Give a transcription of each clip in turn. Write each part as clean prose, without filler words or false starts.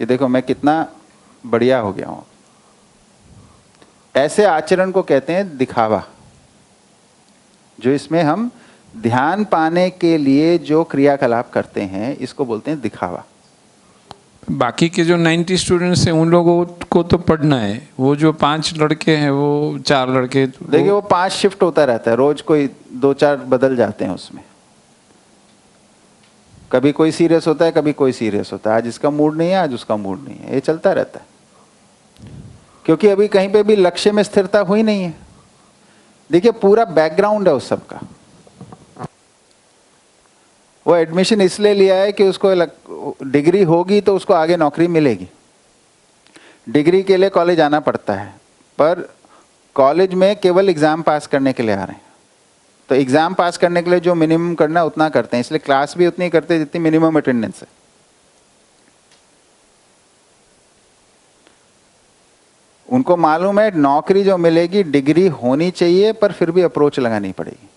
कि देखो मैं कितना बढ़िया हो गया हूं। ऐसे आचरण को कहते हैं दिखावा। जो इसमें हम ध्यान पाने के लिए जो क्रियाकलाप करते हैं इसको बोलते हैं दिखावा। बाकी के जो 90 स्टूडेंट्स हैं उन लोगों को तो पढ़ना है, वो जो 5 लड़के हैं, वो 4 लड़के, देखिए वो 5 शिफ्ट होता रहता है, रोज कोई 2-4 बदल जाते हैं उसमें। कभी कोई सीरियस होता है, कभी कोई सीरियस होता है, आज इसका मूड नहीं है, आज उसका मूड नहीं है, ये चलता रहता है। क्योंकि अभी कहीं पे भी लक्ष्य में स्थिरता हुई नहीं है। देखिए पूरा बैकग्राउंड है उस सबका। वो एडमिशन इसलिए लिया है कि उसको डिग्री होगी तो उसको आगे नौकरी मिलेगी। डिग्री के लिए कॉलेज आना पड़ता है, पर कॉलेज में केवल एग्जाम पास करने के लिए आ रहे हैं। तो एग्जाम पास करने के लिए जो मिनिमम करना है उतना करते हैं, इसलिए क्लास भी उतनी करते हैं जितनी मिनिमम अटेंडेंस है। उनको मालूम है नौकरी जो मिलेगी डिग्री होनी चाहिए, पर फिर भी अप्रोच लगानी पड़ेगी,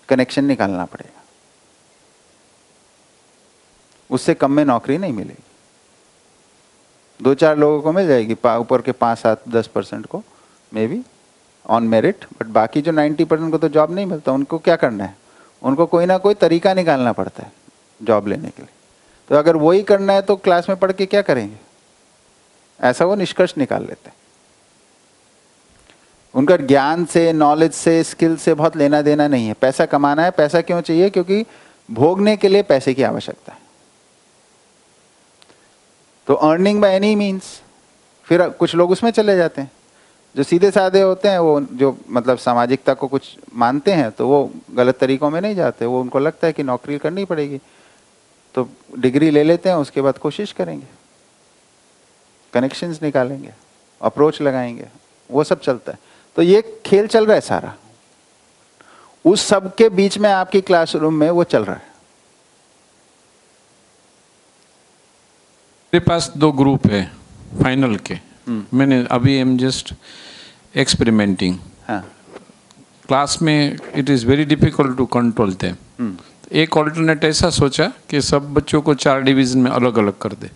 कनेक्शन निकालना पड़ेगा, उससे कम में नौकरी नहीं मिलेगी। 2-4 लोगों को मिल जाएगी, ऊपर के 5-7-10% को may be on merit, but बाकी जो 90% को तो जॉब नहीं मिलता। उनको क्या करना है, उनको कोई ना कोई तरीका निकालना पड़ता है जॉब लेने के लिए। तो अगर वही करना है तो क्लास में पढ़ के क्या करेंगे, ऐसा वो निष्कर्ष निकाल लेते हैं। उनका ज्ञान से, नॉलेज से, स्किल से बहुत लेना देना नहीं है। पैसा कमाना है, पैसा क्यों चाहिए, क्योंकि भोगने के लिए पैसे की आवश्यकता है। तो अर्निंग बाय एनी मीन्स, फिर कुछ लोग उसमें चले जाते हैं। जो सीधे साधे होते हैं, वो जो मतलब सामाजिकता को कुछ मानते हैं, तो वो गलत तरीकों में नहीं जाते। वो उनको लगता है कि नौकरी करनी पड़ेगी, तो डिग्री ले लेते हैं, उसके बाद कोशिश करेंगे, कनेक्शंस निकालेंगे, अप्रोच लगाएंगे, वो सब चलता है। तो ये खेल चल रहा है सारा, उस सब के बीच में आपकी क्लासरूम में वो चल रहा है। मेरे पास 2 ग्रुप है फाइनल के। मैंने अभी एम जस्ट एक्सपेरिमेंटिंग। हाँ। क्लास में it is very difficult to control them. एक ऑल्टरनेट ऐसा सोचा कि सब बच्चों को 4 डिवीज़न में अलग अलग कर दे।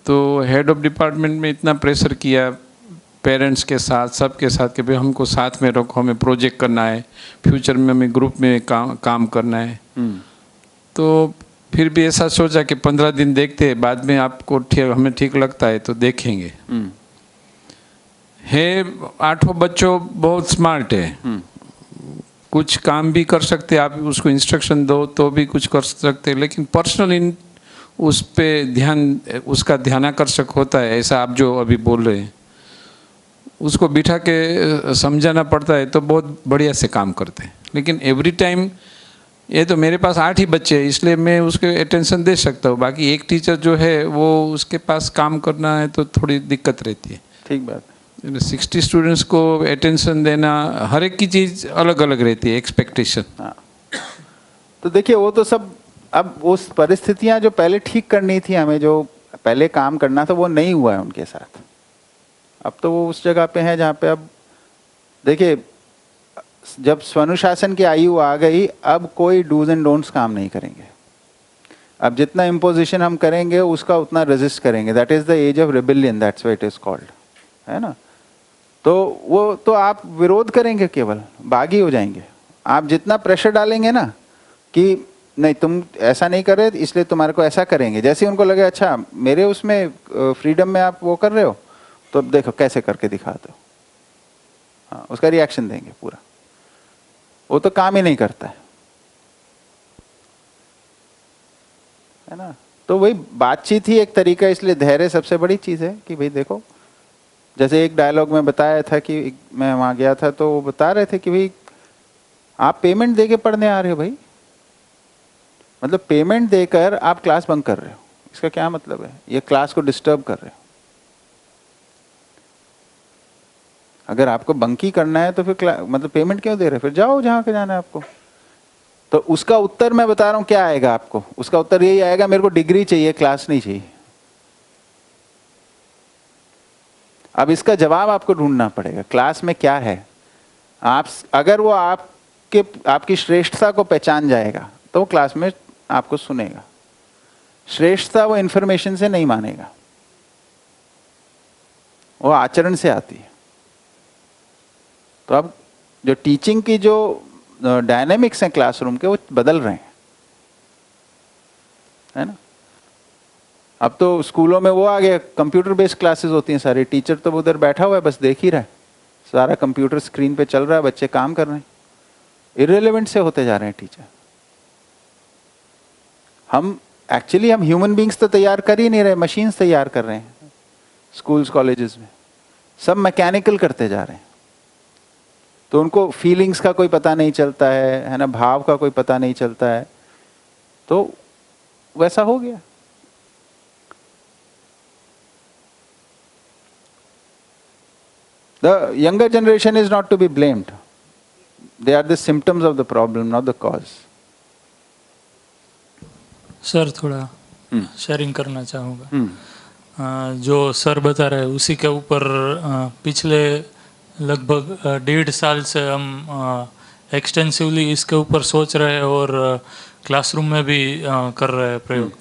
तो हेड ऑफ डिपार्टमेंट में इतना प्रेशर किया पेरेंट्स के साथ, सबके साथ, कि भाई हमको साथ में रखो, हमें प्रोजेक्ट करना है, फ्यूचर में हमें ग्रुप में काम करना है। तो फिर भी ऐसा सोचा कि 15 दिन देखते हैं, बाद में आपको हमें ठीक लगता है तो देखेंगे। है 8 बच्चों बहुत स्मार्ट है, कुछ काम भी कर सकते, आप उसको इंस्ट्रक्शन दो तो भी कुछ कर सकते, लेकिन पर्सनल उस पे ध्यान, उसका ध्यानाकर्षक होता है, ऐसा आप जो अभी बोल रहे हैं, उसको बिठा के समझाना पड़ता है तो बहुत बढ़िया से काम करते हैं। लेकिन एवरी टाइम ये तो मेरे पास 8 ही बच्चे हैं, इसलिए मैं उसके अटेंशन दे सकता हूँ। बाकी एक टीचर जो है वो उसके पास काम करना है तो थोड़ी दिक्कत रहती है। ठीक बात है। 60 स्टूडेंट्स को अटेंशन देना, हर एक की चीज़ अलग अलग रहती है, एक्सपेक्टेशन। हाँ। तो देखिए वो तो सब, अब उस परिस्थितियां जो पहले ठीक करनी थी, हमें जो पहले काम करना था, वो नहीं हुआ है उनके साथ। अब तो वो उस जगह पे है जहाँ पे, अब देखिए जब स्वनुशासन की आयु आ गई, अब कोई डूज एंड डोंट्स काम नहीं करेंगे। अब जितना इम्पोजिशन हम करेंगे उसका उतना रेजिस्ट करेंगे। That is the age of rebellion, that's what it is called, है ना। तो वो तो आप विरोध करेंगे, केवल बागी हो जाएंगे। आप जितना प्रेशर डालेंगे ना कि नहीं तुम ऐसा नहीं कर रहे इसलिए तुम्हारे को ऐसा करेंगे, जैसे उनको लगे अच्छा मेरे उसमें फ्रीडम में आप वो कर रहे हो, तो अब देखो कैसे करके दिखाते हो, हाँ उसका रिएक्शन देंगे पूरा। वो तो काम ही नहीं करता है ना। तो वही बातचीत ही एक तरीका, इसलिए धैर्य सबसे बड़ी चीज है कि भाई देखो, जैसे एक डायलॉग में बताया था कि मैं वहां गया था तो वो बता रहे थे कि भाई आप पेमेंट देके पढ़ने आ रहे हो, भाई मतलब पेमेंट देकर आप क्लास बंक कर रहे हो, इसका क्या मतलब है, ये क्लास को डिस्टर्ब कर रहे हो। अगर आपको बंकी करना है तो फिर मतलब पेमेंट क्यों दे रहे हो, फिर जाओ जहां के जाना है आपको। तो उसका उत्तर मैं बता रहा हूं क्या आएगा आपको, उसका उत्तर यही आएगा मेरे को डिग्री चाहिए, क्लास नहीं चाहिए। अब इसका जवाब आपको ढूंढना पड़ेगा, क्लास में क्या है। आप अगर वो आपकी श्रेष्ठता को पहचान जाएगा तो वो क्लास में आपको सुनेगा। श्रेष्ठता वो इंफॉर्मेशन से नहीं मानेगा, वो आचरण से आती है। तो अब जो टीचिंग की जो डायनेमिक्स हैं क्लासरूम के, वो बदल रहे हैं, है ना। अब तो स्कूलों में वो आ गया, कंप्यूटर बेस्ड क्लासेस होती हैं सारी, टीचर तो उधर बैठा हुआ है बस देख ही रहा है, सारा कंप्यूटर स्क्रीन पे चल रहा है, बच्चे काम कर रहे हैं, इररिलेवेंट से होते जा रहे हैं टीचर। हम ह्यूमन बींग्स तो तैयार कर ही नहीं रहे, मशीन्स तैयार कर रहे हैं स्कूल्स कॉलेजेस में, सब मैकेनिकल करते जा रहे हैं। तो उनको फीलिंग्स का कोई पता नहीं चलता है ना, भाव का कोई पता नहीं चलता है, तो वैसा हो गया। The younger generation is not to be blamed. They are the symptoms of the problem, not the cause. Sir थोड़ा शेयरिंग करना चाहूँगा। जो सर बता रहे उसी के ऊपर पिछले लगभग 1.5 साल से हम एक्सटेंसिवली इसके ऊपर सोच रहे हैं और क्लासरूम में भी कर रहे हैं प्रयोग,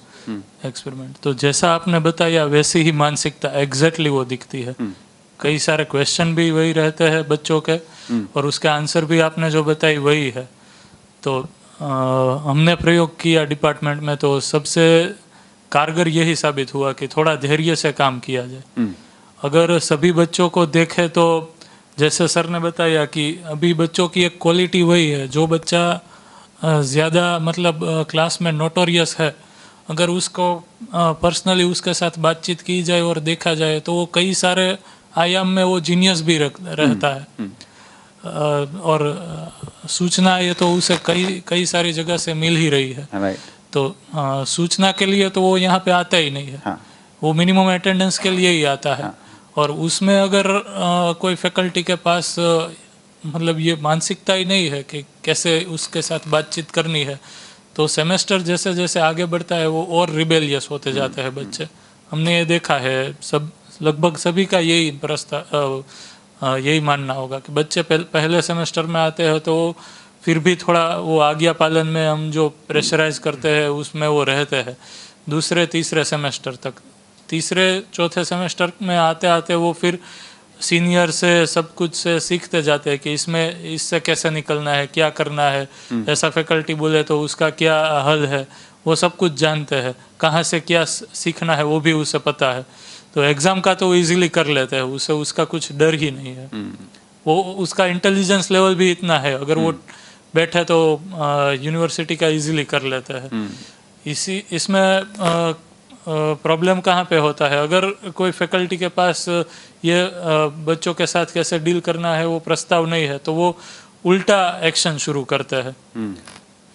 एक्सपेरिमेंट। तो जैसा आपने बताया वैसी ही मानसिकता एग्जैक्टली वो दिखती है। कई सारे क्वेश्चन भी वही रहते हैं बच्चों के, और उसका आंसर भी आपने जो बताई वही है। तो हमने प्रयोग किया डिपार्टमेंट में, तो सबसे कारगर यही साबित हुआ कि थोड़ा धैर्य से काम किया जाए। अगर सभी बच्चों को देखें तो जैसे सर ने बताया कि अभी बच्चों की एक क्वालिटी वही है, जो बच्चा ज़्यादा मतलब क्लास में नोटोरियस है, अगर उसको पर्सनली उसके साथ बातचीत की जाए और देखा जाए तो वो कई सारे आयाम में वो जीनियस भी रहता है। और सूचना ये तो उसे कई सारी जगह से मिल ही रही है। तो सूचना के लिए तो वो यहाँ पे आता ही नहीं है। हाँ। वो मिनिमम अटेंडेंस के लिए ही आता है। हाँ। और उसमें अगर कोई फैकल्टी के पास मतलब ये मानसिकता ही नहीं है कि कैसे उसके साथ बातचीत करनी है, तो सेमेस्टर जैसे जैसे आगे बढ़ता है वो और रिबेलियस होते जाते हैं बच्चे। हमने ये देखा है, सब लगभग सभी का यही मानना होगा कि बच्चे पहले सेमेस्टर में आते हैं तो फिर भी थोड़ा वो आज्ञा पालन में हम जो प्रेशराइज करते हैं उसमें वो रहते हैं। दूसरे तीसरे सेमेस्टर तक, तीसरे चौथे सेमेस्टर में आते आते वो फिर सीनियर से सब कुछ से सीखते जाते हैं कि इससे कैसे निकलना है, क्या करना है, ऐसा फैकल्टी बोले तो उसका क्या हल है, वो सब कुछ जानते हैं। कहाँ से क्या सीखना है वो भी उसे पता है। तो एग्ज़ाम का तो इजीली कर लेते हैं, उसे उसका कुछ डर ही नहीं है। वो उसका इंटेलिजेंस लेवल भी इतना है, अगर वो बैठे तो यूनिवर्सिटी का इजीली कर लेते हैं। इसमें प्रॉब्लम कहाँ पे होता है, अगर कोई फैकल्टी के पास ये बच्चों के साथ कैसे डील करना है वो प्रस्ताव नहीं है, तो वो उल्टा एक्शन शुरू करते हैं।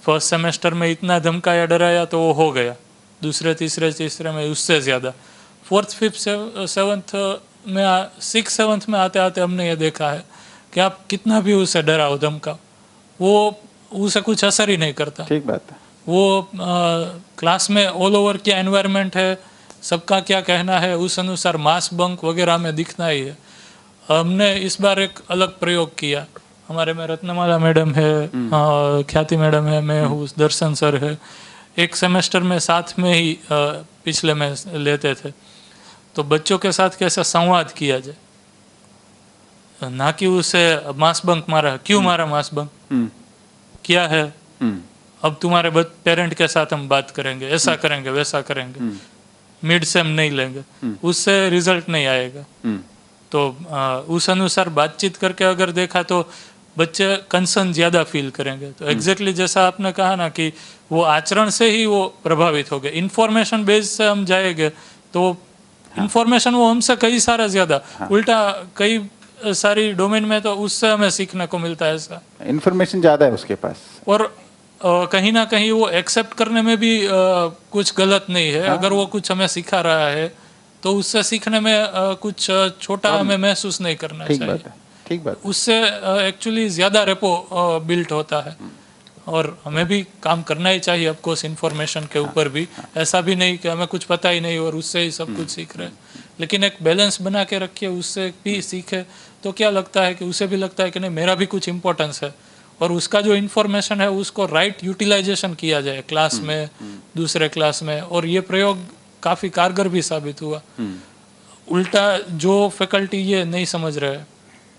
फर्स्ट सेमेस्टर में इतना धमकाया डराया तो वो हो गया, दूसरे तीसरे में उससे ज़्यादा। फोर्थ फिफ्थ सेवन्थ में 6th 7th में आते आते हमने ये देखा है कि आप कितना भी उसे डराओ धमकाओ, वो उसे कुछ असर ही नहीं करता। ठीक बात है। वो क्लास में ऑल ओवर क्या एनवायरनमेंट है, सबका क्या कहना है, उस अनुसार मास बंक वगैरह में दिखना ही है। हमने इस बार एक अलग प्रयोग किया। हमारे में रत्नमाला मैडम है, ख्याति मैडम है, मैं हूँ, दर्शन सर है। एक सेमेस्टर में साथ में ही पिछले में लेते थे। तो बच्चों के साथ कैसे संवाद किया जाए, ना कि उसे मास बंक मारा, क्यों मारा मास बंक, क्या है, अब तुम्हारे पेरेंट के साथ हम बात करेंगे, ऐसा करेंगे वैसा करेंगे, मिड सेम नहीं लेंगे, उससे रिजल्ट नहीं आएगा। तो उस अनुसार बातचीत करके अगर देखा तो बच्चे कंसर्न ज़्यादा फील करेंगे। तो एग्जैक्टली जैसा आपने कहा ना कि वो आचरण से ही वो प्रभावित हो गए। इन्फॉर्मेशन बेस से हम जाएंगे तो इन्फॉर्मेशन वो हमसे कई सारा ज़्यादा, उल्टा कई सारी डोमेन में तो उससे हमें सीखने को मिलता है। ऐसा इन्फॉर्मेशन ज़्यादा है उसके पास, और कहीं ना कहीं वो एक्सेप्ट करने में भी कुछ गलत नहीं है। अगर वो कुछ हमें सिखा रहा है तो उससे सीखने में कुछ छोटा हमें महसूस नहीं करना चाहिए। ठीक बात। उससे एक्चुअली ज़्यादा रेपो बिल्ट होता है, और हमें भी काम करना ही चाहिए ऑफ कोर्स इन्फॉर्मेशन के ऊपर भी। ऐसा भी नहीं कि हमें कुछ पता ही नहीं और उससे ही सब कुछ सीख रहे हैं, लेकिन एक बैलेंस बना के रखिए, उससे भी सीखे तो क्या लगता है कि उसे भी लगता है कि नहीं मेरा भी कुछ इम्पोर्टेंस है, और उसका जो इन्फॉर्मेशन है उसको राइट यूटिलाइजेशन किया जाए क्लास में, दूसरे क्लास में। और ये प्रयोग काफ़ी कारगर भी साबित हुआ। उल्टा जो फैकल्टी ये नहीं समझ रहे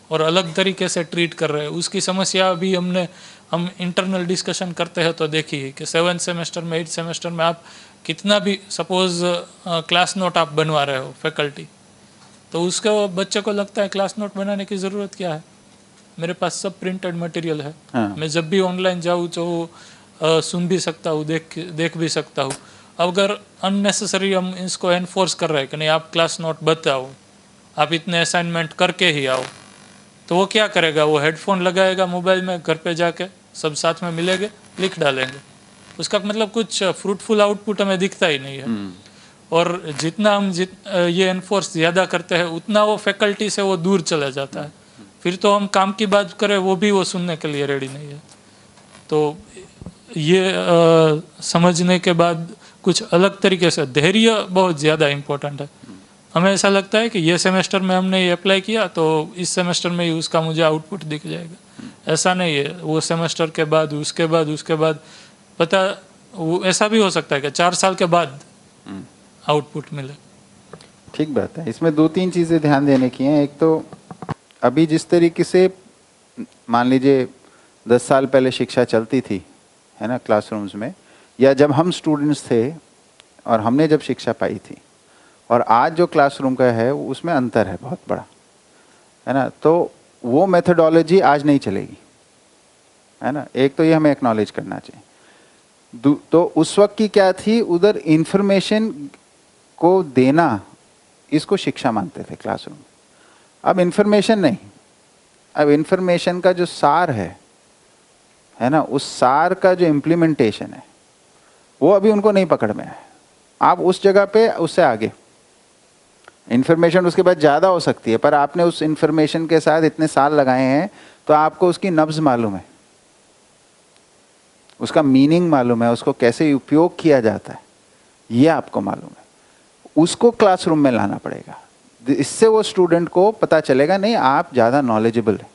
और अलग तरीके से ट्रीट कर रहे हैं, उसकी समस्या अभी हम इंटरनल डिस्कशन करते हैं तो देखिए कि 7th सेमेस्टर में 8th सेमेस्टर में आप कितना भी सपोज क्लास नोट आप बनवा रहे हो फैकल्टी, तो उसको बच्चे को लगता है क्लास नोट बनाने की ज़रूरत क्या है, मेरे पास सब प्रिंटेड मटेरियल है। हाँ। मैं जब भी ऑनलाइन जाऊँ तो सुन भी सकता हूँ, देख भी सकता हूँ। अगर अननेसेसरी हम इसको एनफोर्स कर रहे हैं कि नहीं आप क्लास नोट बताओ, आप इतने असाइनमेंट करके ही आओ, तो वो क्या करेगा, वो हेडफोन लगाएगा मोबाइल में, घर पे जाके सब साथ में मिलेंगे, लिख डालेंगे। उसका मतलब कुछ फ्रूटफुल आउटपुट हमें दिखता ही नहीं है। और जितना हम ये एनफोर्स ज़्यादा करते हैं उतना वो फैकल्टी से वो दूर चला जाता है। फिर तो हम काम की बात करें वो भी वो सुनने के लिए रेडी नहीं है। तो ये समझने के बाद कुछ अलग तरीके से धैर्य बहुत ज़्यादा इम्पोर्टेंट है। हमें ऐसा लगता है कि ये सेमेस्टर में हमने ये अप्लाई किया तो इस सेमेस्टर में ही उसका मुझे आउटपुट दिख जाएगा, ऐसा नहीं है। वो सेमेस्टर के बाद उसके बाद पता, वो ऐसा भी हो सकता है कि 4 साल के बाद आउटपुट मिले। ठीक बात है। इसमें 2-3 चीज़ें ध्यान देने की हैं। एक तो अभी जिस तरीके से मान लीजिए 10 साल पहले शिक्षा चलती थी, है ना, क्लासरूम्स में, या जब हम स्टूडेंट्स थे और हमने जब शिक्षा पाई थी, और आज जो क्लासरूम का है उसमें अंतर है बहुत बड़ा, है ना। तो वो मेथोडोलॉजी आज नहीं चलेगी, है ना। एक तो ये हमें एक्नॉलेज करना चाहिए। तो उस वक्त की क्या थी, उधर इंफॉर्मेशन को देना, इसको शिक्षा मानते थे क्लासरूम। अब इंफॉर्मेशन नहीं, अब इंफॉर्मेशन का जो सार है ना, उस सार का जो इम्प्लीमेंटेशन है वो अभी उनको नहीं पकड़ में है। आप उस जगह पे उससे आगे, इंफॉर्मेशन उसके बाद ज़्यादा हो सकती है, पर आपने उस इंफॉर्मेशन के साथ इतने साल लगाए हैं तो आपको उसकी नब्ज मालूम है, उसका मीनिंग मालूम है, उसको कैसे उपयोग किया जाता है ये आपको मालूम है। उसको क्लासरूम में लाना पड़ेगा। इससे वो स्टूडेंट को पता चलेगा नहीं आप ज़्यादा नॉलेजेबल है,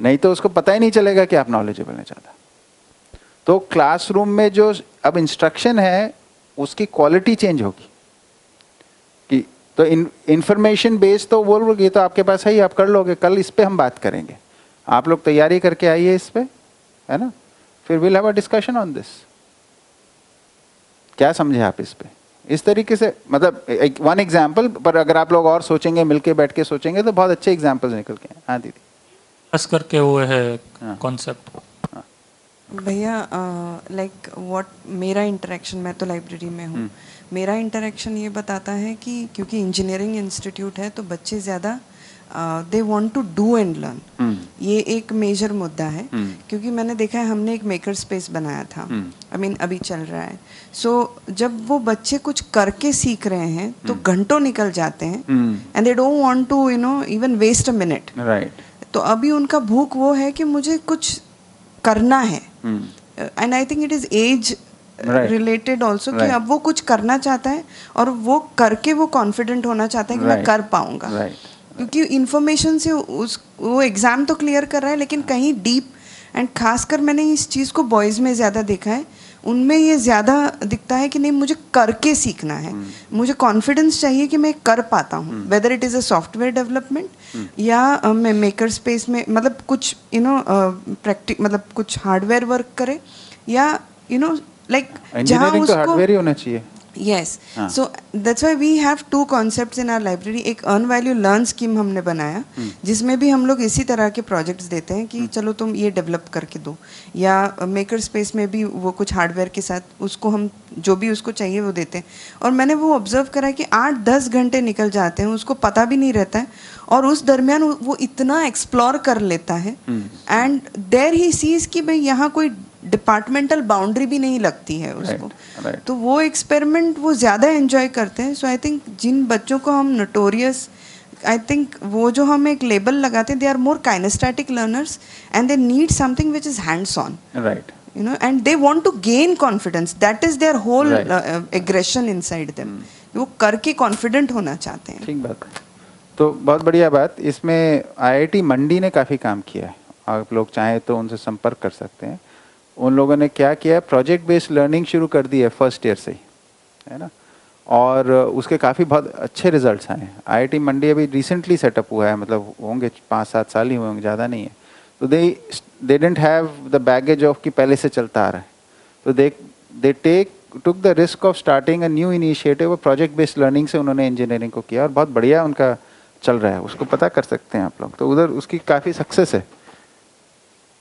नहीं तो उसको पता ही नहीं चलेगा कि आप नॉलेजेबल हैं ज़्यादा। तो क्लासरूम में जो अब इंस्ट्रक्शन है उसकी क्वालिटी चेंज होगी कि तो इंफॉर्मेशन बेस्ड तो बोल रही तो आपके पास है ही, आप कर लोगे, कल इस पे हम बात करेंगे, आप लोग तैयारी करके आइए इस पे, है ना, फिर will have a discussion on this. क्या समझे आप इस पे, इस तरीके से, मतलब वन एग्जाम्पल, पर अगर आप लोग और सोचेंगे, मिलके बैठ के सोचेंगे तो बहुत अच्छे एग्जाम्पल्स निकल के हैं। हाँ दीदी, खास करके वो है कॉन्सेप्ट। भैया लाइक व्हाट मेरा इंटरेक्शन, मैं तो लाइब्रेरी में हूँ, मेरा इंटरेक्शन ये बताता है कि क्योंकि इंजीनियरिंग इंस्टीट्यूट है तो बच्चे ज़्यादा they want to do and learn, ये एक मेजर मुद्दा है। क्योंकि मैंने देखा है, हमने एक मेकर स्पेस बनाया था, आई मीन अभी चल रहा है। सो जब वो बच्चे कुछ करके सीख रहे हैं तो घंटों निकल जाते हैं and they don't want to even waste a minute, right. तो अभी उनका भूख वो है कि मुझे कुछ करना है, and I think it is age related also कि अब वो कुछ करना चाहता है और वो करके वो कॉन्फिडेंट होना चाहता है कि मैं कर पाऊंगा। क्योंकि इन्फॉर्मेशन से वो एग्जाम तो क्लियर कर रहा है, लेकिन कहीं डीप, एंड खासकर मैंने इस चीज़ को बॉयज़ में ज़्यादा देखा है, उनमें ये ज़्यादा दिखता है कि नहीं मुझे करके सीखना है, मुझे कॉन्फिडेंस चाहिए कि मैं कर पाता हूँ, whether it is a software development या मैं मेकर स्पेस में, मतलब कुछ मतलब कुछ हार्डवेयर वर्क करे या लाइक जहाँ उसको हार्डवेयर ही होना चाहिए। Yes. So that's why we have two concepts in our library. एक earn value learn scheme हमने बनाया, जिसमें भी हम लोग इसी तरह के प्रोजेक्ट्स देते हैं कि चलो तुम ये डेवलप करके दो, या मेकर स्पेस में भी वो कुछ हार्डवेयर के साथ उसको हम जो भी उसको चाहिए वो देते हैं। और मैंने वो ऑब्जर्व करा कि 8-10 घंटे निकल जाते हैं, उसको पता भी नहीं रहता है, और उस दरमियान वो इतना एक्सप्लोर कर लेता है एंड देयर ही सीज कि भाई यहाँ कोई डिपार्टमेंटल बाउंड्री भी नहीं लगती है उसको। तो वो एक्सपेरिमेंट वो ज़्यादा एंजॉय करते हैं। सो आई थिंक जिन बच्चों को हम नोटोरियस, आई थिंक वो जो हम एक लेबल लगाते हैं, they are more kinaesthetic learners and they need something which is hands on, right, and they want to gain confidence, that is their whole aggression inside them, वो करके confident होना चाहते हैं। ठीक बात है। तो बहुत बढ़िया बात। इसमें IIT मंडी ने काफ़ी काम किया है, आप लोग चाहें तो उनसे संपर्क कर सकते हैं। उन लोगों ने क्या किया है, प्रोजेक्ट बेस्ड लर्निंग शुरू कर दी है फर्स्ट ईयर से ही, है ना, और उसके काफ़ी बहुत अच्छे रिजल्ट्स आए हैं। IIT मंडी अभी रिसेंटली सेटअप हुआ है, मतलब होंगे 5-7 साल ही हुए होंगे, ज़्यादा नहीं है। तो they didn't have the baggage of कि पहले से चलता आ रहा है, तो they took the risk of starting a new initiative, project based learning से उन्होंने इंजीनियरिंग को किया और बहुत बढ़िया उनका चल रहा है, उसको पता कर सकते हैं आप लोग, तो उधर उसकी काफ़ी सक्सेस है।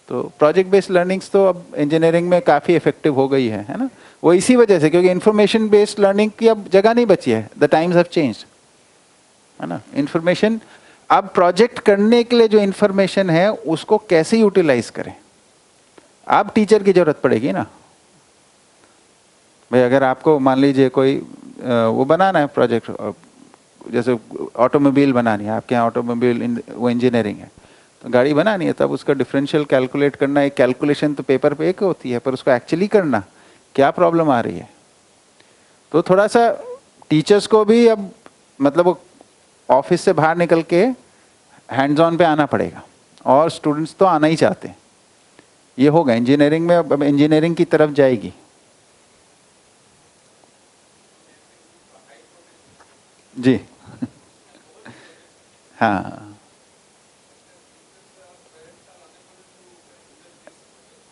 तो प्रोजेक्ट बेस्ड लर्निंग्स तो अब इंजीनियरिंग में काफ़ी इफेक्टिव हो गई है ना, वो इसी वजह से, क्योंकि इन्फॉर्मेशन बेस्ड लर्निंग की अब जगह नहीं बची है, द टाइम्स हैव चेंज्ड, है ना। इन्फॉर्मेशन, अब प्रोजेक्ट करने के लिए जो इन्फॉर्मेशन है उसको कैसे यूटिलाइज करें, अब टीचर की जरूरत पड़ेगी ना भाई। अगर आपको मान लीजिए कोई वो बनाना है प्रोजेक्ट, जैसे ऑटोमोबाइल बनानी है, आपके यहाँ ऑटोमोबाइल वो इंजीनियरिंग है, तो गाड़ी बनानी है, तब उसका डिफरेंशियल कैलकुलेट करना, एक कैलकुलेशन तो पेपर पे एक होती है, पर उसको एक्चुअली करना क्या प्रॉब्लम आ रही है, तो थोड़ा सा टीचर्स को भी अब मतलब ऑफिस से बाहर निकल के हैंड्स ऑन पे आना पड़ेगा, और स्टूडेंट्स तो आना ही चाहते हैं। ये होगा इंजीनियरिंग में, अब इंजीनियरिंग की तरफ जाएगी। जी हाँ,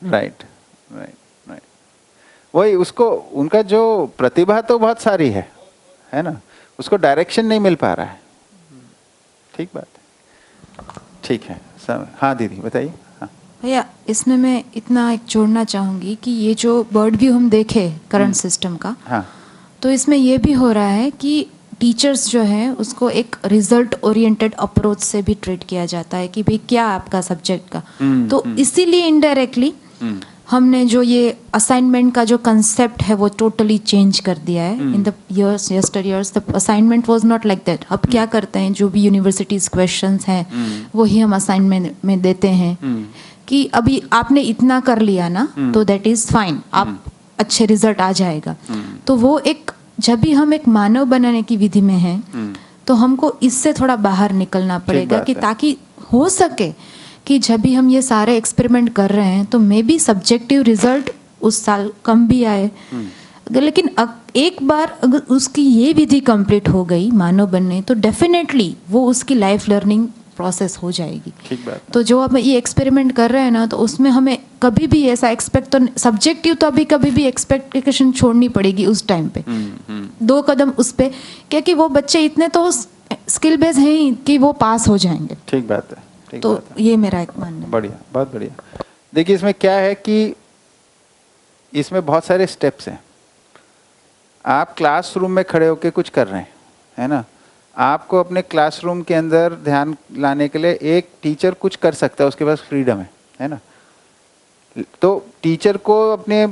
राइट राइट राइट, वही उसको, उनका जो प्रतिभा तो बहुत सारी है ना, उसको डायरेक्शन नहीं मिल पा रहा है। ठीक बात है, ठीक है सब। हाँ दीदी बताइए। हाँ भैया, इसमें मैं इतना एक जोड़ना चाहूँगी कि ये जो बर्ड व्यू हम देखे करंट सिस्टम का, हाँ तो इसमें ये भी हो रहा है कि टीचर्स जो हैं उसको एक रिजल्ट ओरिएंटेड अप्रोच से भी ट्रीट किया जाता है कि भाई क्या आपका सब्जेक्ट का, तो इसीलिए इनडायरेक्टली हमने जो ये असाइनमेंट का जो कंसेप्ट है वो टोटली चेंज कर दिया है। In the years यस्टर years the assignment was not like that. अब क्या करते हैं, जो भी यूनिवर्सिटीज क्वेश्चंस हैं वही हम असाइनमेंट में देते हैं कि अभी आपने इतना कर लिया ना, तो दैट इज फाइन, आप अच्छे रिजल्ट आ जाएगा। तो वो एक, जब भी हम एक मानव बनाने की विधि में हैं तो हमको इससे थोड़ा बाहर निकलना पड़ेगा कि ताकि हो सके कि जब भी हम ये सारे एक्सपेरिमेंट कर रहे हैं तो मे बी सब्जेक्टिव रिजल्ट उस साल कम भी आए, लेकिन एक बार अगर उसकी ये विधि कंप्लीट हो गई मानव बनने, तो डेफिनेटली वो उसकी लाइफ लर्निंग प्रोसेस हो जाएगी। ठीक बात। तो जो हम ये एक्सपेरिमेंट कर रहे हैं ना, तो उसमें हमें कभी भी ऐसा एक्सपेक्ट, तो सब्जेक्टिव तो अभी कभी भी एक्सपेक्टेशन छोड़नी पड़ेगी उस टाइम पे, 2 कदम उस पे, क्योंकि वो बच्चे इतने तो स्किल बेस हैं ही कि वो पास हो जाएंगे। ठीक बात है, ठीक तो बात है। ये मेरा एक मानना है। बढ़िया, बहुत बढ़िया। देखिए इसमें क्या है कि इसमें बहुत सारे स्टेप्स हैं। आप क्लासरूम में खड़े होकर कुछ कर रहे हैं, है ना, आपको अपने क्लासरूम के अंदर ध्यान लाने के लिए एक टीचर कुछ कर सकता है, उसके पास फ्रीडम है ना। तो टीचर को अपने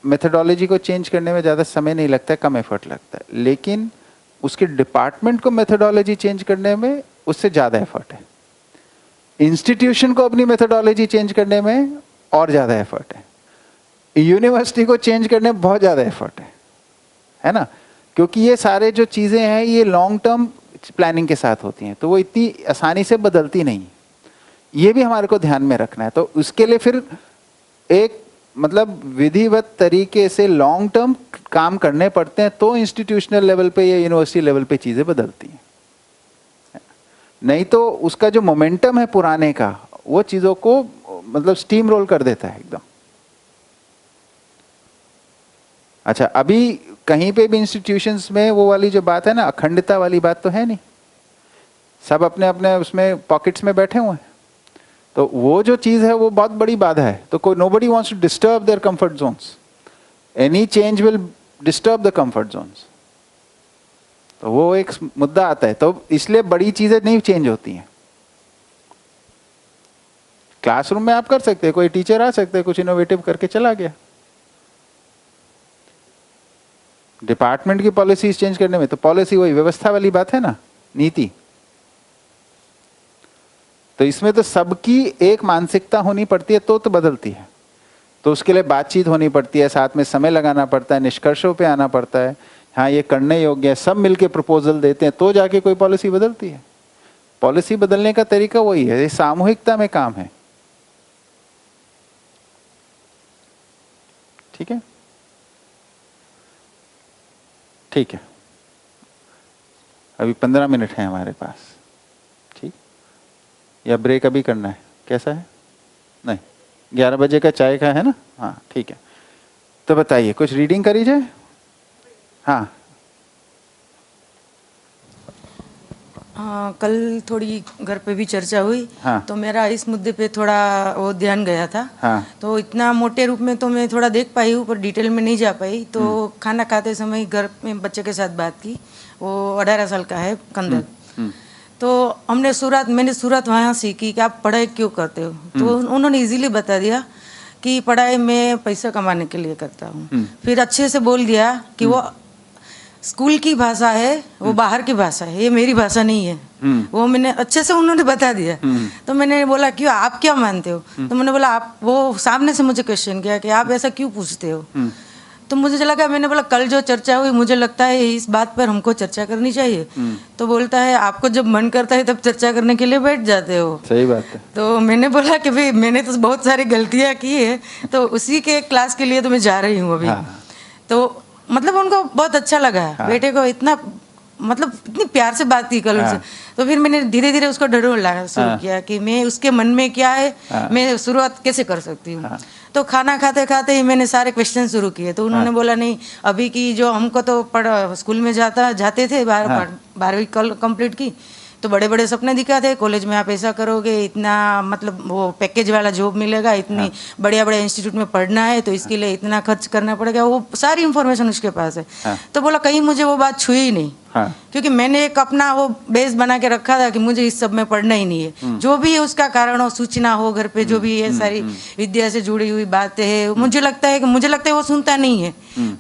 मेथडोलॉजी को चेंज करने में ज़्यादा समय नहीं लगता है, कम एफर्ट लगता है, लेकिन उसके डिपार्टमेंट को मेथडोलॉजी चेंज करने में उससे ज़्यादा एफर्ट है। इंस्टीट्यूशन को अपनी मेथडोलॉजी चेंज करने में और ज़्यादा एफर्ट है। यूनिवर्सिटी को चेंज करने में बहुत ज़्यादा एफर्ट है ना, क्योंकि ये सारे जो चीज़ें हैं ये लॉन्ग टर्म प्लानिंग के साथ होती हैं, तो वो इतनी आसानी से बदलती नहीं। ये भी हमारे को ध्यान में रखना है। तो उसके लिए फिर एक मतलब विधिवत तरीके से लॉन्ग टर्म काम करने पड़ते हैं, तो इंस्टीट्यूशनल लेवल पे या यूनिवर्सिटी लेवल पे चीज़ें बदलती हैं। नहीं तो उसका जो मोमेंटम है पुराने का, वो चीज़ों को मतलब स्टीम रोल कर देता है एकदम। अच्छा, अभी कहीं पे भी इंस्टीट्यूशंस में वो वाली जो बात है ना, अखंडता वाली बात तो है नहीं, सब अपने अपने उसमें पॉकेट्स में बैठे हुए हैं, तो वो जो चीज़ है वो बहुत बड़ी बाधा है। तो कोई nobody wants to disturb their comfort zones, any change will disturb the comfort zones, तो वो एक मुद्दा आता है। तो इसलिए बड़ी चीज़ें नहीं चेंज होती हैं। क्लासरूम में आप कर सकते हैं, कोई टीचर आ सकते हैं, कुछ इनोवेटिव करके चला गया। डिपार्टमेंट की पॉलिसीज चेंज करने में तो पॉलिसी वही व्यवस्था वाली बात है ना, नीति। तो इसमें तो सबकी एक मानसिकता होनी पड़ती है, तो बदलती है। तो उसके लिए बातचीत होनी पड़ती है, साथ में समय लगाना पड़ता है, निष्कर्षों पे आना पड़ता है, हाँ ये करने योग्य है, सब मिलके प्रपोजल देते हैं, तो जाके कोई पॉलिसी बदलती है। पॉलिसी बदलने का तरीका वही है, ये सामूहिकता में काम है। ठीक है, ठीक है, अभी 15 मिनट है हमारे पास, ठीक, या ब्रेक अभी करना है, कैसा है? नहीं, 11 बजे का चाय का है ना? हाँ ठीक है, तो बताइए कुछ रीडिंग करी जाए। हाँ हाँ, कल थोड़ी घर पे भी चर्चा हुई। हाँ। तो मेरा इस मुद्दे पे थोड़ा वो ध्यान गया था। हाँ। तो इतना मोटे रूप में तो मैं थोड़ा देख पाई हूँ पर डिटेल में नहीं जा पाई। तो खाना खाते समय घर में बच्चे के साथ बात की, वो 18 साल का है, कंदर। तो मैंने शुरुआत वहाँ सीखी कि आप पढ़ाई क्यों करते हो। तो उन्होंने इजीली बता दिया कि पढ़ाई मैं पैसा कमाने के लिए करता हूँ। फिर अच्छे से बोल दिया कि वो स्कूल की भाषा है, वो बाहर की भाषा है, ये मेरी भाषा नहीं है। वो मैंने अच्छे से उन्होंने बता दिया। तो मैंने बोला क्यों, आप क्या मानते हो? तो मैंने बोला आप, वो सामने से मुझे क्वेश्चन किया कि आप ऐसा क्यों पूछते हो। तो मुझे लगा, मैंने बोला कल जो चर्चा हुई मुझे लगता है इस बात पर हमको चर्चा करनी चाहिए। तो बोलता है आपको जब मन करता है तब चर्चा करने के लिए बैठ जाते हो। सही बात है। तो मैंने बोला कि भाई मैंने तो बहुत सारी गलतियां की है, तो उसी के क्लास के लिए तो मैं जा रही हूँ अभी। तो मतलब उनको बहुत अच्छा लगा। बेटे को इतना मतलब इतनी प्यार से बात की कल उनसे। तो फिर मैंने धीरे धीरे उसको ढूंढना शुरू किया कि मैं उसके मन में क्या है, मैं शुरुआत कैसे कर सकती हूँ। तो खाना खाते खाते ही मैंने सारे क्वेश्चन शुरू किए। तो उन्होंने बोला नहीं, अभी की जो हमको तो स्कूल में जाते थे, 12वीं कंप्लीट की, तो बड़े बड़े सपने दिखाते, कॉलेज में आप ऐसा करोगे, इतना मतलब वो पैकेज वाला जॉब मिलेगा, इतनी बढ़िया बड़े इंस्टीट्यूट में पढ़ना है, तो इसके लिए इतना खर्च करना पड़ेगा। वो सारी इंफॉर्मेशन उसके पास है। तो बोला कहीं मुझे वो बात छुई ही नहीं। क्योंकि मैंने एक अपना वो बेस बना के रखा था कि मुझे इस सब में पढ़ना ही नहीं है। जो भी उसका कारण हो, सूचना हो घर पे, जो भी ये सारी विद्या से जुड़ी हुई बातें हैं, मुझे लगता है वो सुनता नहीं है।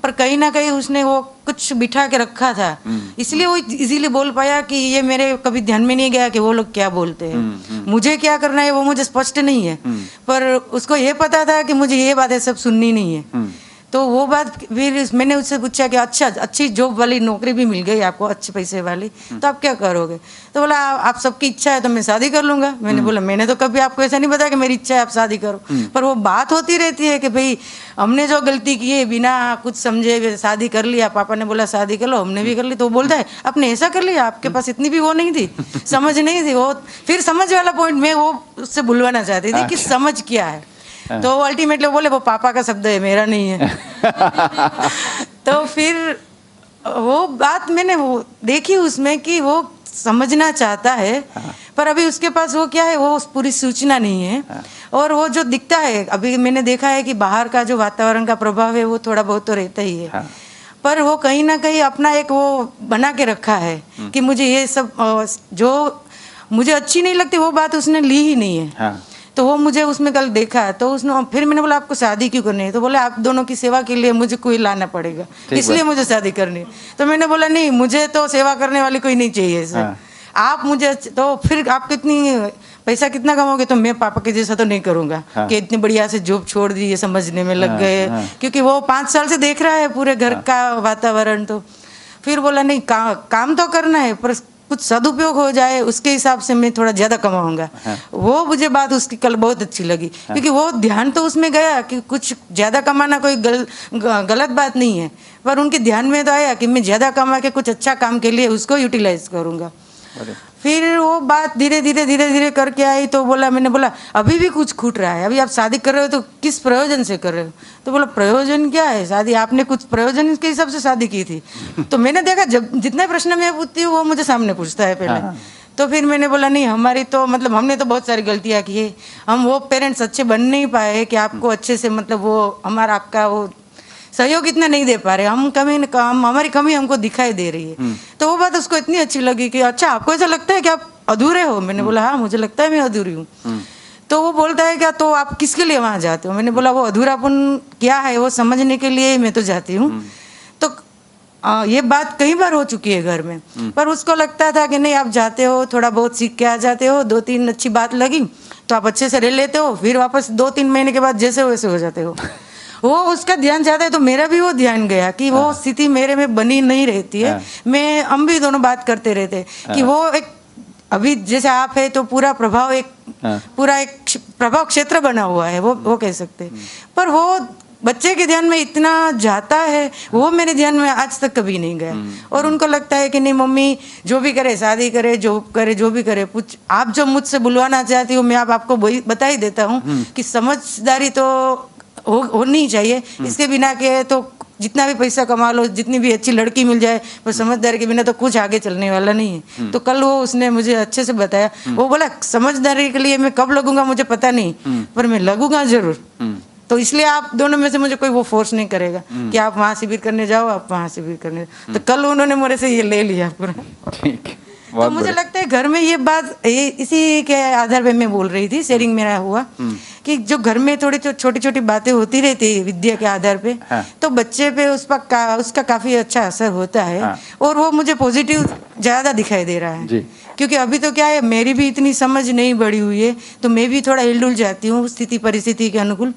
पर कहीं ना कहीं उसने वो कुछ बिठा के रखा था, इसलिए वो इजीली बोल पाया कि ये मेरे कभी ध्यान में नहीं गया कि वो लोग क्या बोलते हैं, मुझे क्या करना है वो मुझे स्पष्ट नहीं है। पर उसको ये पता था कि मुझे ये बातें सब सुननी नहीं है। तो वो बात फिर मैंने उससे पूछा कि अच्छा, अच्छी जॉब वाली नौकरी भी मिल गई आपको, अच्छे पैसे वाली, तो आप क्या करोगे? तो बोला आप सबकी इच्छा है तो मैं शादी कर लूंगा। मैंने बोला मैंने तो कभी आपको ऐसा नहीं बताया कि मेरी इच्छा है आप शादी करो। पर वो बात होती रहती है कि भाई हमने जो गलती की है, बिना कुछ समझे शादी कर लिया, पापा ने बोला शादी कर लो, हमने भी कर ली। तो वो बोलता है आपने ऐसा कर लिया, आपके पास इतनी भी वो नहीं थी, समझ नहीं थी। वो फिर समझ वाला पॉइंट मैं वो उससे भूलवाना चाहती थी कि समझ क्या है। तो अल्टीमेटली बोले वो पापा का शब्द है, मेरा नहीं है। तो फिर वो बात मैंने वो देखी उसमें कि वो समझना चाहता है, पर अभी उसके पास वो क्या है, वो पूरी सूचना नहीं है। और वो जो दिखता है, अभी मैंने देखा है कि बाहर का जो वातावरण का प्रभाव है वो थोड़ा बहुत तो रहता ही है। पर वो कहीं ना कहीं अपना एक वो बना के रखा है कि मुझे ये सब जो मुझे अच्छी नहीं लगती वो बात उसने ली ही नहीं है। तो वो मुझे उसमें कल देखा। तो उसने फिर मैंने बोला आपको शादी क्यों करनी है? तो बोले आप दोनों की सेवा के लिए मुझे कोई लाना पड़ेगा, इसलिए मुझे शादी करनी है। तो मैंने बोला नहीं, मुझे तो सेवा करने वाली कोई नहीं चाहिए सर। आप मुझे, तो फिर आप कितनी पैसा कितना कमाओगे? तो मैं पापा के जैसा तो नहीं करूंगा कि इतनी बढ़िया से जॉब छोड़ दी, ये समझने में लग गए। क्योंकि वो 5 साल से देख रहा है पूरे घर का वातावरण। तो फिर बोला नहीं, काम तो करना है पर कुछ सदुपयोग हो जाए, उसके हिसाब से मैं थोड़ा ज्यादा कमाऊंगा। वो मुझे बात उसकी कल बहुत अच्छी लगी। क्योंकि वो ध्यान तो उसमें गया कि कुछ ज्यादा कमाना कोई गलत बात नहीं है, पर उनके ध्यान में तो आया कि मैं ज्यादा कमा के कुछ अच्छा काम के लिए उसको यूटिलाइज करूंगा। फिर वो बात धीरे धीरे करके आई। तो बोला, मैंने बोला अभी भी कुछ छूट रहा है, अभी आप शादी कर रहे हो तो किस प्रयोजन से कर रहे हो? तो बोला प्रयोजन क्या है शादी, आपने कुछ प्रयोजन के हिसाब से शादी की थी। तो मैंने देखा जब जितने प्रश्न मैं पूछती हूँ वो मुझे सामने पूछता है पहले। तो फिर मैंने बोला नहीं, हमारी तो मतलब हमने तो बहुत सारी गलतियाँ की है, हम वो पेरेंट्स अच्छे बन नहीं पाए कि आपको अच्छे से मतलब वो हमारा आपका वो सहयोग इतना नहीं दे पा रहे, हमारी कमी हमको दिखाई दे रही है। तो वो बात उसको इतनी अच्छी लगी कि अच्छा आपको ऐसा लगता है कि आप अधूरे हो? मैंने बोला हाँ मुझे लगता है मैं अधूरी हूँ। तो वो बोलता है क्या, तो आप किसके लिए वहाँ जाते हो? मैंने बोला वो अधूरापन क्या है वो समझने के लिए मैं तो जाती हूँ। तो ये बात कई बार हो चुकी है घर में, पर उसको लगता था कि नहीं आप जाते हो, थोड़ा बहुत सीख के आ जाते हो, 2-3 अच्छी बात लगी तो आप अच्छे से रह लेते हो, फिर वापस 2-3 महीने के बाद जैसे वैसे हो जाते हो। वो उसका ध्यान जाता है। तो मेरा भी वो ध्यान गया कि वो स्थिति मेरे में बनी नहीं रहती है। हम भी दोनों बात करते रहते कि वो एक अभी जैसे आप है तो पूरा प्रभाव एक प्रभाव क्षेत्र बना हुआ है, वो कह सकते। पर वो बच्चे के ध्यान में इतना जाता है, वो मेरे ध्यान में आज तक कभी नहीं गया। और उनको लगता है कि नहीं मम्मी जो भी करे, शादी करे, जो भी करे, कुछ आप जो मुझसे बुलवाना चाहती हो मैं आपको बता ही देता हूँ कि समझदारी तो होनी चाहिए। इसके बिना के तो जितना भी पैसा कमा लो, जितनी भी अच्छी लड़की मिल जाए, पर समझदारी के बिना तो कुछ आगे चलने वाला नहीं है। तो कल वो उसने मुझे अच्छे से बताया, वो बोला समझदारी के लिए मैं कब लगूंगा मुझे पता नहीं, पर मैं लगूंगा जरूर। तो इसलिए आप दोनों में से मुझे कोई वो फोर्स नहीं करेगा कि आप वहाँ शिविर करने जाओ, आप वहाँ शिविर करने जाओ। तो कल उन्होंने मेरे से ये ले लिया पूरा। ठीक है, तो बहुत मुझे बढ़िया। लगता है घर में ये बात इसी के आधार पे मैं बोल रही थी, शेयरिंग मेरा हुआ कि जो घर में थोड़ी छोटी छोटी बातें होती रहती है विद्या के आधार पे, हाँ। तो बच्चे पे उसका काफी अच्छा असर होता है। हाँ। और वो मुझे पॉजिटिव ज्यादा दिखाई दे रहा है जी। क्योंकि अभी तो क्या है, मेरी भी इतनी समझ नहीं बढ़ी हुई है, तो मैं भी थोड़ा हिलडुल जाती हूँ स्थिति परिस्थिति के अनुकूल।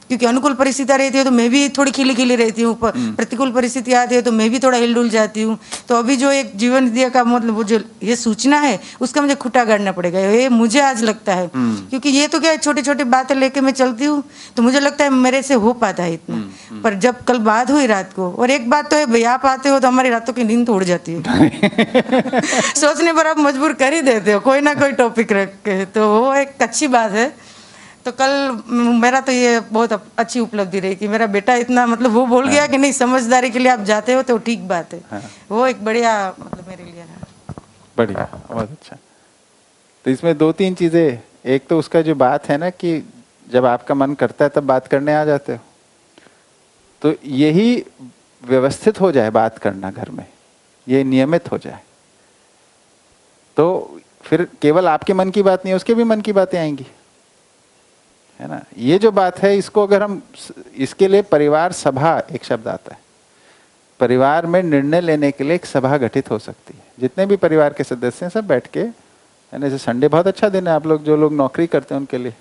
क्योंकि अनुकूल परिस्थितियाँ रहती है तो मैं भी थोड़ी खिली खिली रहती हूँ, प्रतिकूल परिस्थिति आती है तो मैं भी थोड़ा हिलडुल जाती हूँ। तो अभी जो एक जीवन विद्या का मतलब वो जो ये सूचना है उसका मुझे खुटा गाड़ना पड़ेगा, ये मुझे आज लगता है। क्योंकि ये तो क्या है, छोटी छोटी बातें लेके मैं चलती हूँ तो मुझे लगता है मेरे से हो पाता है इतना। पर जब कल बात हुई रात को, और एक बात तो है भाई, आप आते हो तो हमारी रातों की नींद उड़ जाती है। सोचने पर आप मजबूर कर ही देते हो कोई ना कोई टॉपिक रख के, तो वो एक अच्छी बात है। तो कल मेरा तो ये बहुत अच्छी उपलब्धि रही कि मेरा बेटा इतना मतलब वो बोल गया कि नहीं समझदारी के लिए आप जाते हो तो ठीक बात है। हाँ। वो एक बढ़िया मतलब मेरे लिए रहा। बढ़िया, बहुत अच्छा। तो इसमें दो तीन चीजें, एक तो उसका जो बात है ना कि जब आपका मन करता है तब बात करने आ जाते हो, तो यही व्यवस्थित हो जाए बात करना घर में, ये नियमित हो जाए, तो फिर केवल आपके मन की बात नहीं, उसके भी मन की बातें आएंगी, है ना। ये जो बात है इसको अगर हम, इसके लिए परिवार सभा एक शब्द आता है, परिवार में निर्णय लेने के लिए एक सभा गठित हो सकती है। जितने भी परिवार के सदस्य हैं सब बैठ के, यानी जैसे संडे बहुत अच्छा दिन है, आप लोग जो लोग नौकरी करते हैं उनके लिए,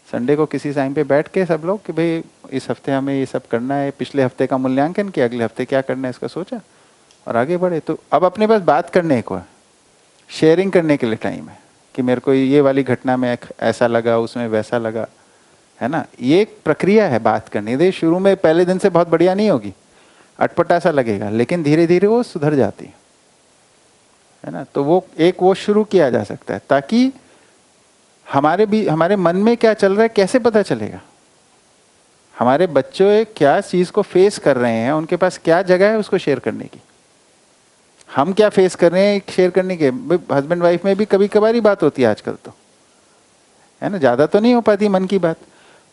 संडे को किसी टाइम पे बैठ के सब लोग कि भाई इस हफ्ते हमें ये सब करना है, पिछले हफ्ते का मूल्यांकन किया, अगले हफ्ते क्या करना है इसका सोचा और आगे बढ़े। तो अब अपने पास बात करने को है, शेयरिंग करने के लिए टाइम है कि मेरे को ये वाली घटना में ऐसा लगा, उसमें वैसा लगा, है ना। ये एक प्रक्रिया है बात करने की। शुरू में पहले दिन से बहुत बढ़िया नहीं होगी, अटपटा सा लगेगा, लेकिन धीरे धीरे वो सुधर जाती है ना। तो वो शुरू किया जा सकता है, ताकि हमारे मन में क्या चल रहा है कैसे पता चलेगा, हमारे बच्चों क्या चीज को फेस कर रहे हैं, उनके पास क्या जगह है उसको शेयर करने की, हम क्या फेस कर रहे हैं शेयर करने के। हस्बैंड वाइफ में भी कभी कभार ही बात होती है आजकल तो, है ना, ज्यादा तो नहीं हो पाती मन की बात।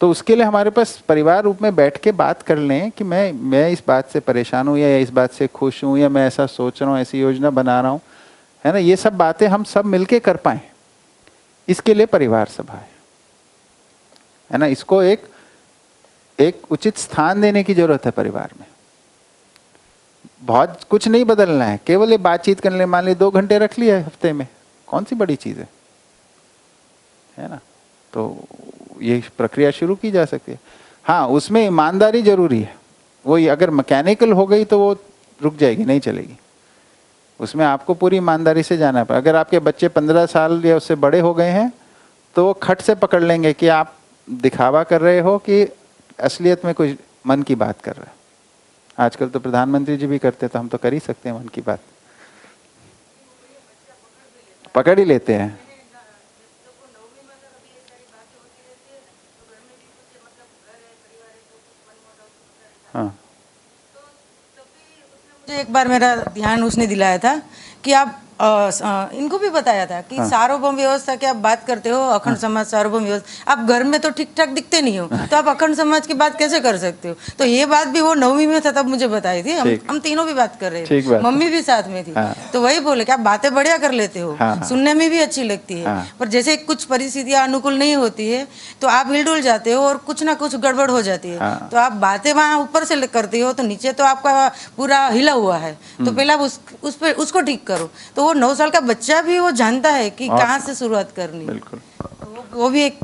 तो उसके लिए हमारे पास परिवार रूप में बैठ के बात कर लें कि मैं इस बात से परेशान हूँ, या इस बात से खुश हूँ, या मैं ऐसा सोच रहा हूँ, ऐसी योजना बना रहा हूँ, है ना। ये सब बातें हम सब मिलके कर पाएं, इसके लिए परिवार सभा है ना। इसको एक उचित स्थान देने की जरूरत है परिवार में। बहुत कुछ नहीं बदलना है, केवल ये बातचीत करने, मान ली 2 घंटे रख लिया हफ्ते में, कौन सी बड़ी चीज है ना। तो ये प्रक्रिया शुरू की जा सकती है। हाँ, उसमें ईमानदारी जरूरी है। वो अगर मैकेनिकल हो गई तो वो रुक जाएगी, नहीं चलेगी। उसमें आपको पूरी ईमानदारी से जाना पड़ेगा। अगर आपके बच्चे 15 साल या उससे बड़े हो गए हैं तो वो खट से पकड़ लेंगे कि आप दिखावा कर रहे हो कि असलियत में कुछ मन की बात कर रहे हो। आजकल तो प्रधानमंत्री जी भी करते, तो हम तो कर ही सकते हैं मन की बात, पकड़ ही लेते हैं। हाँ, मुझे एक बार मेरा ध्यान उसने दिलाया था कि आप इनको भी बताया था कि सार्वभौम व्यवस्था की आप बात करते हो, अखंड समाज सार्वभौम व्यवस्था, आप घर में तो ठीक ठाक दिखते नहीं हो, तो आप अखंड समाज की बात कैसे कर सकते हो। तो ये बात भी वो 9वीं में था तब मुझे बताई थी। हम तीनों भी बात कर रहे थे, मम्मी भी साथ में थी। तो वही बोले कि आप बातें बढ़िया कर लेते हो, सुनने में भी अच्छी लगती है, पर जैसे कुछ परिस्थितियां अनुकूल नहीं होती है तो आप हिलडुल जाते हो और कुछ ना कुछ गड़बड़ हो जाती है। तो आप बातें वहाँ ऊपर से करते हो तो नीचे तो आपका पूरा हिला हुआ है, तो पहले आप उसको ठीक करो। तो 9 साल का बच्चा भी वो जानता है कि कहाँ से शुरुआत करनी। बिल्कुल। तो वो भी एक,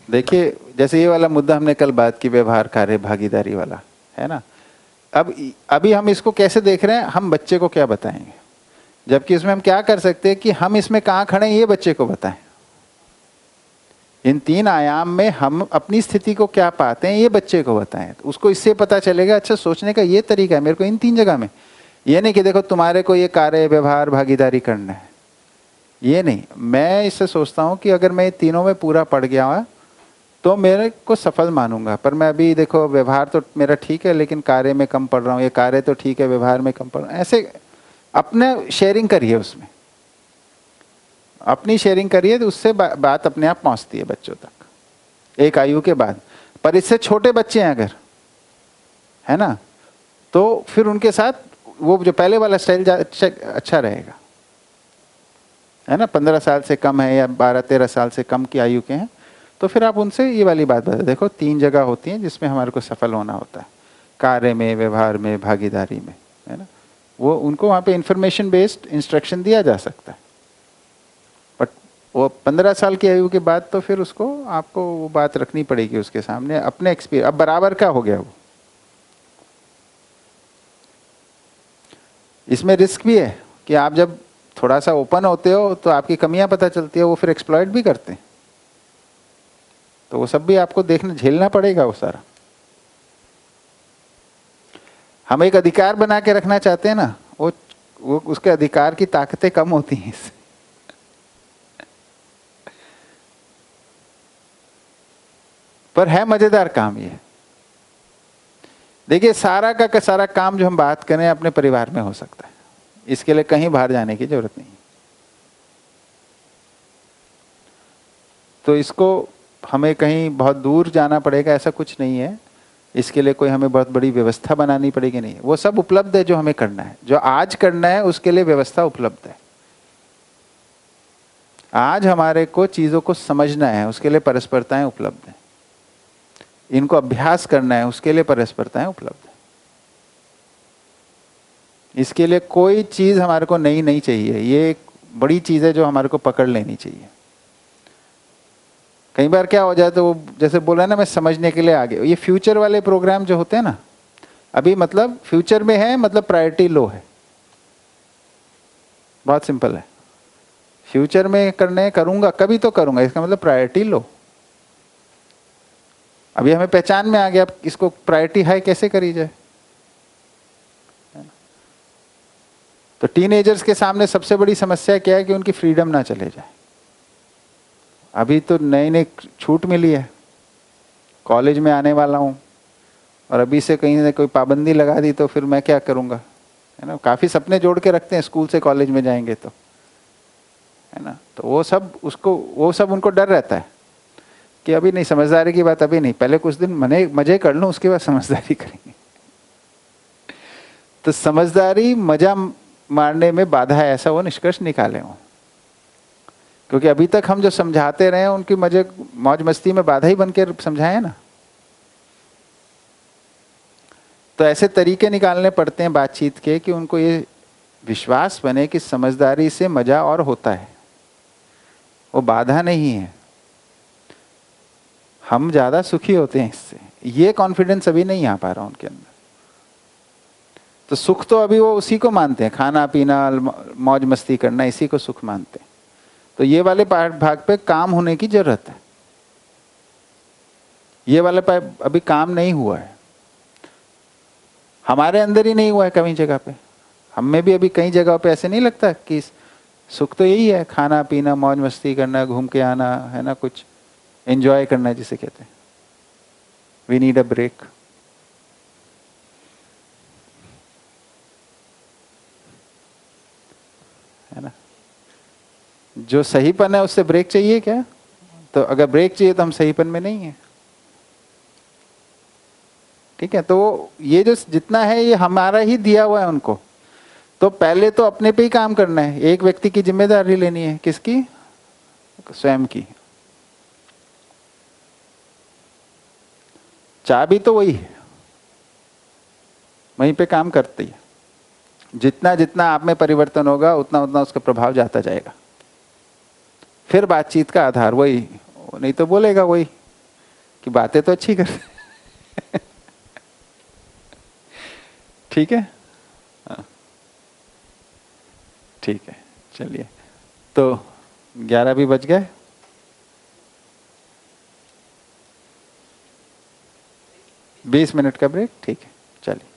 देखिए जैसे ये वाला मुद्दा हमने कल बात की, व्यवहार कार्य भागीदारी वाला, है ना। अभी हम इसको कैसे देख रहे हैं, हम बच्चे को क्या बताएंगे, जबकि इसमें हम क्या कर सकते हैं कि हम इसमें कहाँ खड़े हैं ये बच्चे को बताएं। इन 3 आयाम में हम अपनी स्थिति को क्या पाते हैं ये बच्चे को बताएं, तो उसको इससे पता चलेगा अच्छा सोचने का ये तरीका है मेरे को इन 3 जगह में। ये नहीं कि देखो तुम्हारे को ये कार्य व्यवहार भागीदारी करना है, ये नहीं। मैं इससे सोचता हूँ कि अगर मैं तीनों में पूरा पड़ गया तो मेरे को सफल मानूंगा। पर मैं अभी देखो व्यवहार तो मेरा ठीक है लेकिन कार्य में कम पड़ रहा हूँ, ये कार्य तो ठीक है व्यवहार में कम पड़ रहा हूँ। ऐसे अपने शेयरिंग करिए, उसमें अपनी शेयरिंग करिए तो उससे बात अपने आप पहुँचती है बच्चों तक एक आयु के बाद। पर इससे छोटे बच्चे हैं अगर, है ना, तो फिर उनके साथ वो जो पहले वाला स्टाइल अच्छा रहेगा, है ना। 15 साल से कम है या 12-13 साल से कम की आयु के हैं तो फिर आप उनसे ये वाली बात बता, देखो 3 जगह होती हैं जिसमें हमारे को सफल होना होता है, कार्य में, व्यवहार में, भागीदारी में, है ना। वो उनको वहाँ पे इंफॉर्मेशन बेस्ड इंस्ट्रक्शन दिया जा सकता है। बट वो 15 साल की आयु के बाद तो फिर उसको आपको वो बात रखनी पड़ेगी उसके सामने, अपने एक्सपीरियंस। अब बराबर का हो गया वो, इसमें रिस्क भी है कि आप जब थोड़ा सा ओपन होते हो तो आपकी कमियां पता चलती है, वो फिर एक्सप्लॉइट भी करते हैं, तो वो सब भी आपको देखना झेलना पड़ेगा वो सारा। हम एक अधिकार बना के रखना चाहते हैं ना, वो उसके अधिकार की ताकतें कम होती हैं इससे। पर है मजेदार काम ये। देखिए सारा का सारा काम जो हम बात करें अपने परिवार में हो सकता है, इसके लिए कहीं बाहर जाने की जरूरत नहीं। तो इसको हमें कहीं बहुत दूर जाना पड़ेगा ऐसा कुछ नहीं है, इसके लिए कोई हमें बहुत बड़ी व्यवस्था बनानी पड़ेगी नहीं, वो सब उपलब्ध है जो हमें करना है, जो आज करना है उसके लिए व्यवस्था उपलब्ध है। आज हमारे को चीजों को समझना है उसके लिए परस्परताएं उपलब्ध है, इनको अभ्यास करना है उसके लिए परस्परताएं उपलब्ध है। इसके लिए कोई चीज हमारे को नई नहीं चाहिए, ये एक बड़ी चीज है जो हमारे को पकड़ लेनी चाहिए। कई बार क्या हो जाता है, वो जैसे बोला ना मैं समझने के लिए आगे, ये फ्यूचर वाले प्रोग्राम जो होते हैं ना, अभी मतलब फ्यूचर में है मतलब प्रायोरिटी लो है, बहुत सिंपल है। फ्यूचर में करने करूंगा कभी तो करूंगा, इसका मतलब प्रायोरिटी लो। अभी हमें पहचान में आ गया इसको प्रायोरिटी हाई कैसे करी जाए। तो टीनेजर्स के सामने सबसे बड़ी समस्या क्या है कि उनकी फ्रीडम ना चले जाए। अभी तो नई नई छूट मिली है, कॉलेज में आने वाला हूँ और अभी से कहीं ना कोई पाबंदी लगा दी तो फिर मैं क्या करूँगा, है ना। काफ़ी सपने जोड़ के रखते हैं स्कूल से कॉलेज में जाएंगे तो, है ना। तो वो सब उनको डर रहता है कि अभी नहीं, समझदारी की बात अभी नहीं, पहले कुछ दिन मजे कर लूँ उसके बाद समझदारी करेंगे। तो समझदारी मजा मारने में बाधा है ऐसा वो निष्कर्ष निकाले हों, क्योंकि अभी तक हम जो समझाते रहे उनकी मौज मस्ती में बाधा ही बन के समझाए ना। तो ऐसे तरीके निकालने पड़ते हैं बातचीत के कि उनको ये विश्वास बने कि समझदारी से मजा और होता है, वो बाधा नहीं है, हम ज्यादा सुखी होते हैं इससे। ये कॉन्फिडेंस अभी नहीं आ पा रहा उनके अंदर। तो सुख तो अभी वो उसी को मानते हैं, खाना पीना मौज मस्ती करना, इसी को सुख मानते हैं। तो ये वाले भाग पे काम होने की जरूरत है। ये वाले अभी काम नहीं हुआ है, हमारे अंदर ही नहीं हुआ है कई जगह पे। हम में भी अभी कई जगहों पे ऐसे नहीं लगता कि सुख तो यही है, खाना पीना मौज मस्ती करना, घूम के आना, है ना, कुछ एंजॉय करना जिसे कहते हैं। We need a break. है ना, जो सहीपन है उससे ब्रेक चाहिए क्या? तो अगर ब्रेक चाहिए तो हम सहीपन में नहीं है। ठीक है, तो ये जो जितना है ये हमारा ही दिया हुआ है उनको। तो पहले तो अपने पे ही काम करना है, एक व्यक्ति की जिम्मेदारी लेनी है। किसकी? स्वयं की। चाबी तो वही है, वहीं पे काम करती है। जितना जितना आप में परिवर्तन होगा उतना उतना उसका प्रभाव जाता जाएगा। फिर बातचीत का आधार वही, नहीं तो बोलेगा वही कि बातें तो अच्छी कर ठीक है, हाँ ठीक है, चलिए। तो 11 भी बज गए। 20 मिनट का ब्रेक, ठीक है, चलिए।